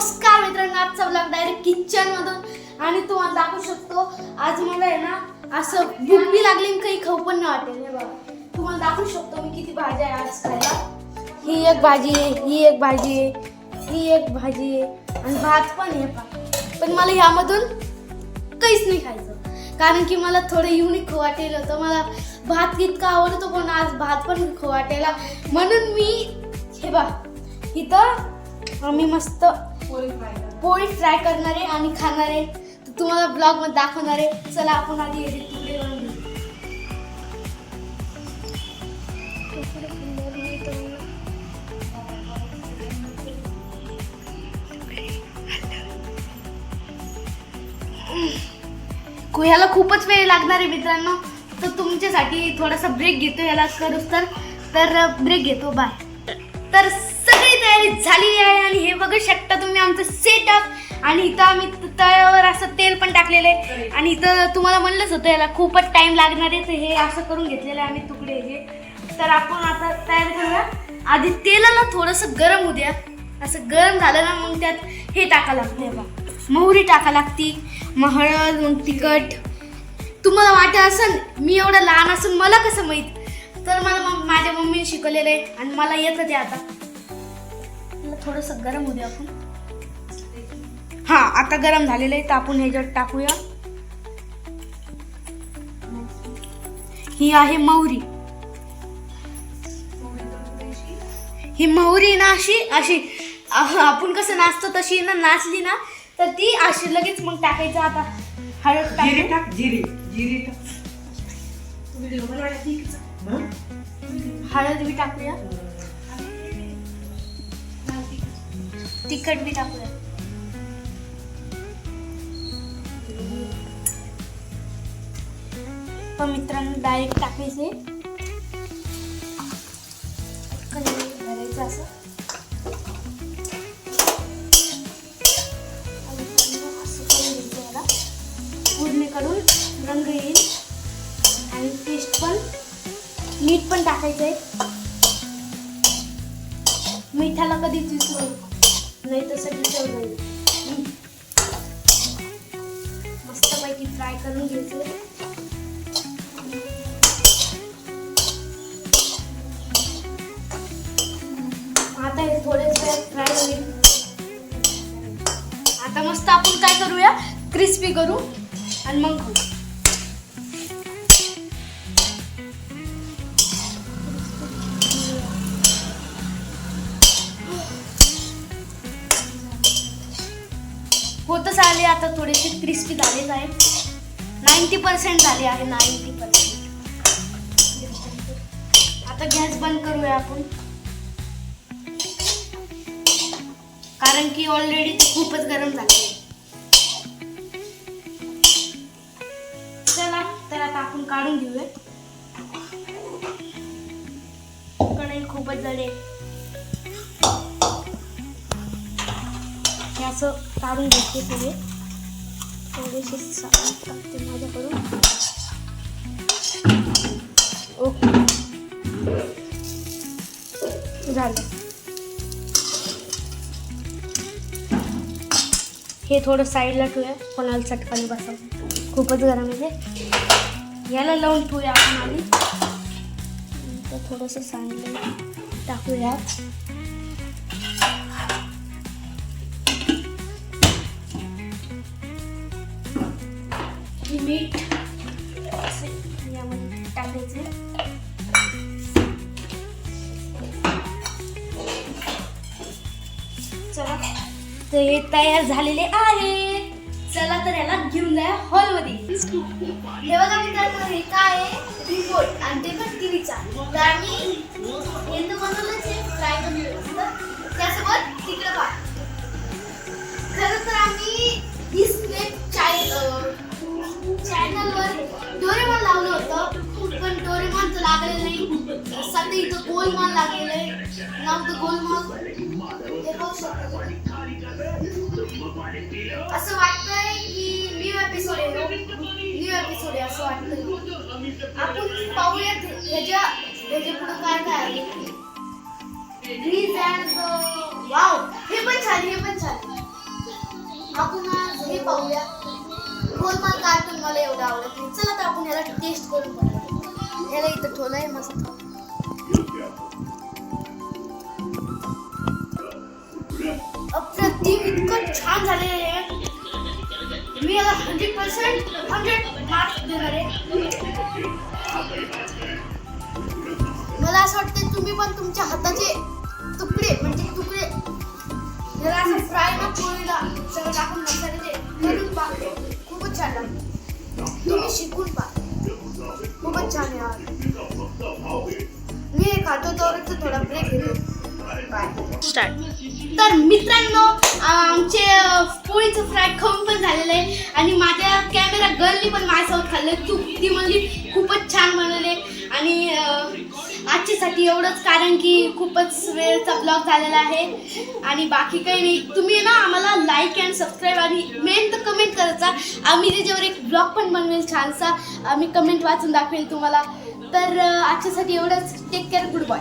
नमस्कार मित्रांनो, आजचा व्लॉग डायरेक्ट किचन मधून आणि तुम्हाला दाखवू शकतो. आज मला आहे ना असं भूक बी लागली आणि काही खाऊ पण नाही वाटेल. हे बघा, तुम्हाला दाखवू शकतो मी किती भाज्या आहे आज खायला. ही एक भाजी आहे, ही एक भाजी आहे, ही एक भाजी आहे आणि भात पण आहे. पण मला ह्यामधून काहीच नाही खायचं, कारण की मला थोडं युनिक खाऊ वाटेल होतं. मला भात इतका आवडतो, पण आज भात पण खाऊ वाटेला, म्हणून मी हे बघा इथं आम्ही मस्त पोळी फ्राय करणार आहे आणि खाणार आहे. तर तुम्हाला ब्लॉग मध्ये दाखवणार आहे. चला आपण आधी एडिट पुढे करून घेऊ. ह्याला खूपच वेळ लागणार आहे मित्रांनो, तर तुमच्यासाठी थोडासा ब्रेक घेतो याला करूच तर ब्रेक घेतो. बाय. तर सगळी तयारी झालेली आहे आणि हे बघू शकता तुम्ही आमचं सेटअप. आणि इथं आम्ही तव्यावर असं तेल पण टाकलेलं आहे आणि इथं तुम्हाला म्हणलंच होतं याला खूपच टाइम लागणार आहे, तर हे असं करून घेतलेलं आहे आम्ही तुकडे हे. तर आपण आता तयार करूया. आधी तेलाला थोडंसं गरम होऊ द्या. असं गरम झालं ना मग त्यात हे टाका लागते बघा, मोहरी टाका लागती, मग हळद, मग तिखट. तुम्हाला वाटत असेल मी एवढं लहान असून मला कसं माहीत, तर मला माझ्या मम्मीने शिकवलेलं आहे आणि मला येतं ते. आता थोडंसं गरम होऊ दे आपण. हा, आता गरम झालेलं आहे तर आपण ह्याच्यात टाकूया. ही आहे मोहरी. ही मोहरी ना अशी अशी आपण कसं नाचतो तशी ना नाचली ना तर ती अशी लगेच मग टाकायचं. आता हळद टाक, जिरे हळद बी टाकूया, तिखट बी टाकूया. पण मित्रांनो डायरेक्ट टाकायचे, भरायचं असं. असं करून घ्यायचं याला, पूर्ण करून रंग येईल आणि टेस्ट पण. मीठ पण टाकायचं आहे. मिठाला कधीच विसरू नाही तर सगळी चव जाईल. मस्तपैकी फ्राय करून घ्यायचं. आता हे थोडेच फ्राय होईल. आता मस्त आपण काय करूया, क्रिस्पी करू आणि मग खाऊ. होतच आले आता, थोडेसे क्रिस्पी झालेच आहे. 90% झाले आहे, 90%. आता गॅस बंद करूया आपण, कारण की ऑलरेडी खूपच गरम झाले. चला तर आता आपण काढून घेऊया. कढई खूपच जडे, असं काढून घेते. थोडेसे टाकते माझ्याकडून. ओके, झालं. हे थोडं साईडला ठेवूया, कोणाला चटकाने बसा, खूपच गरम आहे. याला लावून ठेवूया आपण आधी. तर थोडंसं साईडला टाकूया. मीठ यामध्ये टाकायचे. चला, तर हे तयार झालेले आहे. चला तर याला घेऊन जाऊया हॉलमध्ये. हे बघा मित्रांनो, हे काय आहे, रिमोट आणि ते पण टीव्हीचा. तर आम्ही यंत्र बनवलंच आहे फ्राय करून, त्यासोबत तिकडे पहा. खरं तर आम्ही डिस्प्ले चॅनलवर डोरेमॉन लावलं होतं, पण डोरेमॉनचं लागलेलं नाही. सध्या इथं गोलमाल लागलेलं आहे. नाव तर गोलमाल. हे बघू शकतो, असं वाटतंय की न्यू एपिसोड आहे असं वाटतंय. आपण पाहूयात ह्याच्या पुढे काय काय आहे. वाव, हे पण छान. गोलमाल कार्टून मला एवढं आवडत नाही. चला तर आपण याला टेस्ट करून बघूया. याला इथं ठेवलंय मस्त. अप्रतिम, इतकं छान झालेलं आहे. मी याला 100% मार्क्स देणार आहे. मला असं वाटतं तुम्ही पण तुमच्या हाताचे तुकडे याला असं फ्राय ना पोळीला सगळं टाकून मसाले ते करून पहा. खूपच छान लागतं. तुम्ही शिकून पहा. खूपच छान यार. मी हे खातो तर थोडा ब्रेक घेतो. स्टार्ट. तर मित्रांनो, आमचे पोळीचं फ्राय खाऊन पण झालेलं आहे आणि माझ्या कॅमेरा गर्लनी पण माझ्यासोबत खाल्लं. ती म्हणली खूपच छान बनवले. आणि आजच्यासाठी एवढंच, कारण की खूपच वेळचा ब्लॉग झालेला आहे आणि बाकी काही नाही. तुम्ही ना आम्हाला लाईक अँड सबस्क्राईब आणि मेन तर कमेंट करायचा. आम्ही त्याच्यावर एक ब्लॉग पण बनवेल छानसा. आम्ही कमेंट वाचून दाखवेल तुम्हाला. तर आजच्यासाठी एवढंच. Take care. Good bye.